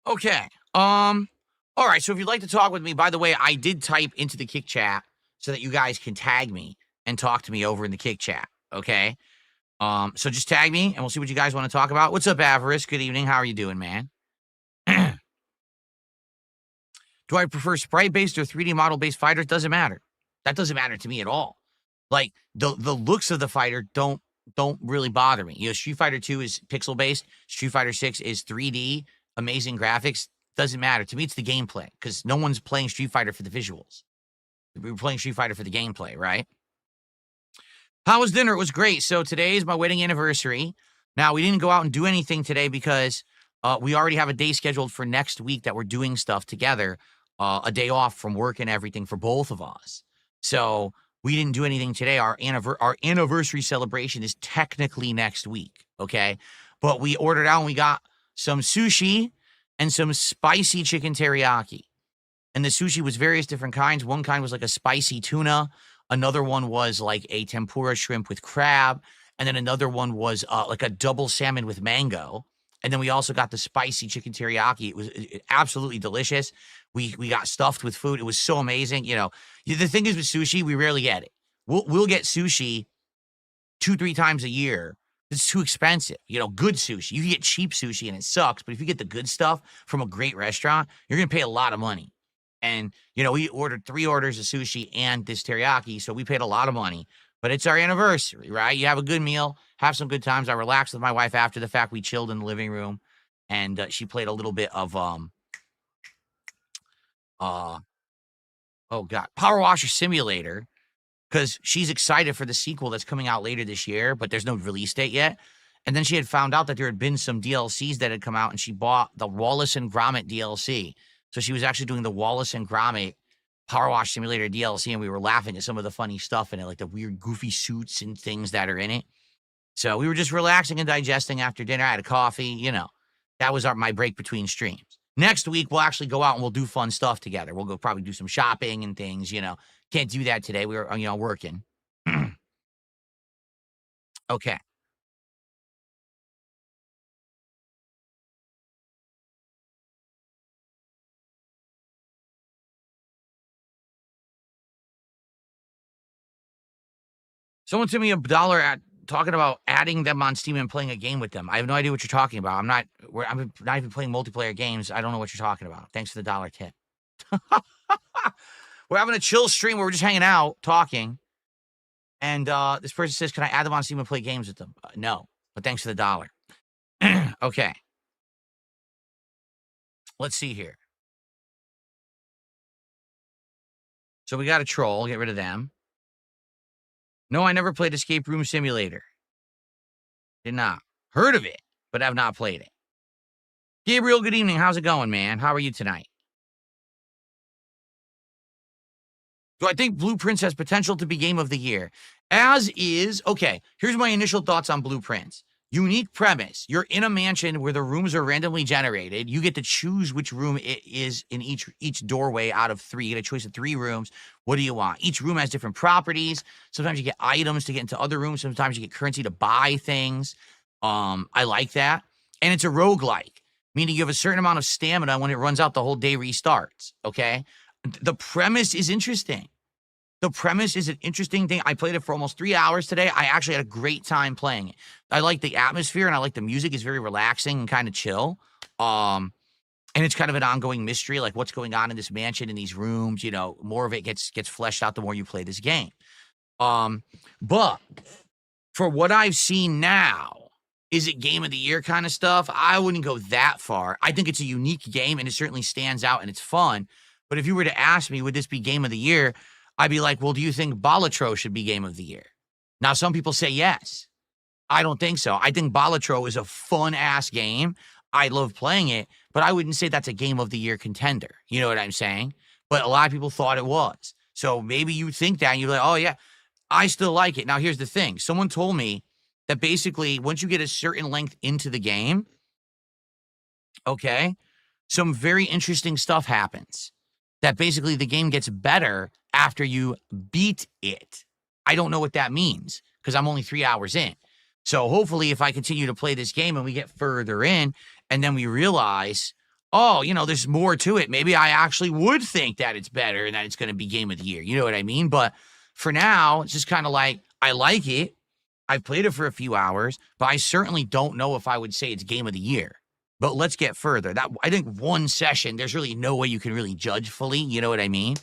Okay. All right. So if you'd like to talk with me, by the way, I did type into the Kick chat so that you guys can tag me and talk to me over in the Kick chat. Okay. So just tag me and we'll see what you guys want to talk about. What's up, Avarice? Good evening. How are you doing, man? Do I prefer sprite-based or 3D model-based fighters? Doesn't matter. That doesn't matter to me at all. Like the looks of the fighter don't really bother me. You know, Street Fighter 2 is pixel-based. Street Fighter 6 is 3D, amazing graphics. Doesn't matter. To me, it's the gameplay because no one's playing Street Fighter for the visuals. We were playing Street Fighter for the gameplay, right? How was dinner? It was great. So today is my wedding anniversary. Now, we didn't go out and do anything today because we already have a day scheduled for next week that we're doing stuff together, a day off from work and everything for both of us. So we didn't do anything today. Our anniversary celebration is technically next week, okay? But we ordered out and we got some sushi and some spicy chicken teriyaki. And the sushi was various different kinds. One kind was like a spicy tuna. Another one was like a tempura shrimp with crab. And then another one was like a double salmon with mango. And then we also got the spicy chicken teriyaki. It was absolutely delicious. We got stuffed with food. It was so amazing. You know, the thing is with sushi, we rarely get it. We'll get sushi 2-3 times a year. It's too expensive. You know, good sushi. You can get cheap sushi and it sucks. But if you get the good stuff from a great restaurant, you're going to pay a lot of money. And, you know, we ordered 3 orders of sushi and this teriyaki, so we paid a lot of money. But it's our anniversary, right? You have a good meal, have some good times. I relaxed with my wife after the fact. We chilled in the living room, and she played a little bit of, oh, God, Power Washer Simulator, because she's excited for the sequel that's coming out later this year, but there's no release date yet. And then she had found out that there had been some DLCs that had come out, and she bought the Wallace and Gromit DLC. So she was actually doing the Wallace and Gromit Power Wash Simulator DLC, and we were laughing at some of the funny stuff in it, like the weird goofy suits and things that are in it. So we were just relaxing and digesting after dinner. I had a coffee, you know. That was my break between streams. Next week, we'll actually go out and we'll do fun stuff together. We'll go probably do some shopping and things, you know. Can't do that today. We were, you know, working. Okay. Someone sent me $1 at talking about adding them on Steam and playing a game with them. I have no idea what you're talking about. I'm not even playing multiplayer games. I don't know what you're talking about. Thanks for the $1 tip. We're having a chill stream where we're just hanging out, talking. And this person says, can I add them on Steam and play games with them? No, but thanks for the $1. Okay. Let's see here. So we got a troll. Get rid of them. No, I never played Escape Room Simulator. Did not. Heard of it, but have not played it. Gabriel, good evening. How's it going, man? How are you tonight? Do I think Blueprints has potential to be Game of the Year? As is, okay, here's my initial thoughts on Blueprints. Unique premise. You're in a mansion where the rooms are randomly generated. You get to choose which room it is in each doorway out of 3. You get a choice of 3 rooms. What do you want? Each room has different properties. Sometimes you get items to get into other rooms. Sometimes you get currency to buy things. I like that. And it's a roguelike, meaning you have a certain amount of stamina. When it runs out, the whole day restarts, okay? The premise is interesting. The premise is an interesting thing. I played it for almost 3 hours today. I actually had a great time playing it. I like the atmosphere and I like the music. It's very relaxing and kind of chill. And it's kind of an ongoing mystery, like what's going on in this mansion, in these rooms. You know, more of it gets fleshed out the more you play this game. But for what I've seen now, is it Game of the Year kind of stuff? I wouldn't go that far. I think it's a unique game and it certainly stands out and it's fun. But if you were to ask me, would this be Game of the Year? I'd be like, well, do you think Balatro should be Game of the Year? Now, some people say yes. I don't think so. I think Balatro is a fun-ass game. I love playing it, but I wouldn't say that's a Game of the Year contender. You know what I'm saying? But a lot of people thought it was. So maybe you think that, and you're like, oh, yeah, I still like it. Now, here's the thing. Someone told me that basically once you get a certain length into the game, okay, some very interesting stuff happens. That basically the game gets better after you beat it. I don't know what that means because I'm only 3 hours in. So hopefully if I continue to play this game and we get further in and then we realize oh, there's more to it. Maybe I actually would think that it's better and that it's going to be game of the year. You know what I mean? But for now, it's just kind of like, I like it. I've played it for a few hours, but I certainly don't know if I would say it's game of the year. But let's get further. I think one session, there's really no way you can really judge fully. You know what I mean?